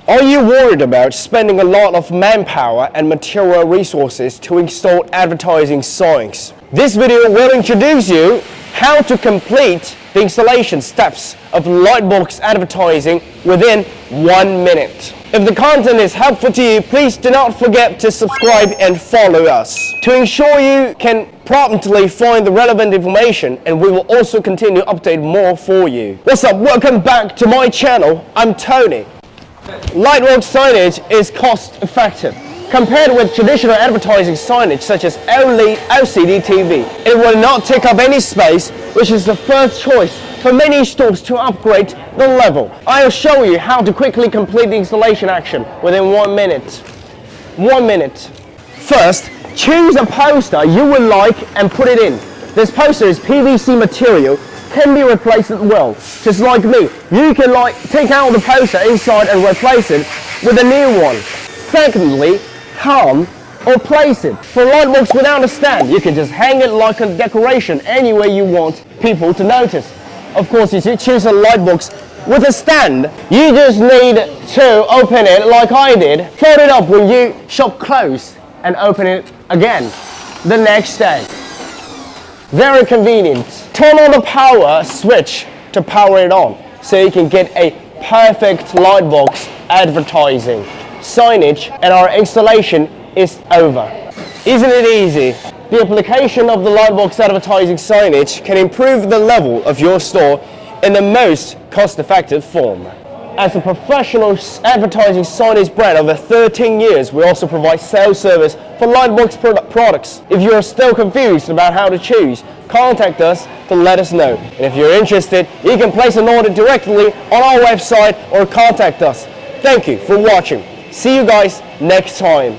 Are you worried about spending a lot of manpower and material resources to install advertising signs? This video will introduce you how to complete the installation steps of Lightbox advertising within 1 minute. If the content is helpful to you, please do not forget to subscribe and follow us to ensure you can promptly find the relevant information, and we will also continue to update more for you. What's up? Welcome back to my channel. I'm Tony. Lightbox signage is cost effective compared with traditional advertising signage such as LED, LCD TV. It will not take up any space, which is the first choice for many stores to upgrade the level. I'll show you how to quickly complete the installation action within 1 minute. 1 minute. First, choose a poster you would like and put it in. This poster is PVC material, can be replaced at will. Just like me, you can take out the poster inside and replace it with a new one. Secondly, hang or place it. For Lightbox without a stand, you can just hang it like a decoration anywhere you want people to notice. Of course, if you choose a Lightbox with a stand, you just need to open it like I did, fold it up when you shop clothes, and open it again the next day. Very convenient. Turn on the power switch to power it on so you can get a perfect Lightbox advertising signage, and our installation is over. Isn't it easy? The application of the Lightbox advertising signage can improve the level of your store in the most cost-effective form. As a professional advertising signage brand over 13 years, we also provide sales service for Lightbox products. If you are still confused about how to choose, contact us to let us know. And if you're interested, you can place an order directly on our website or contact us. Thank you for watching. See you guys next time.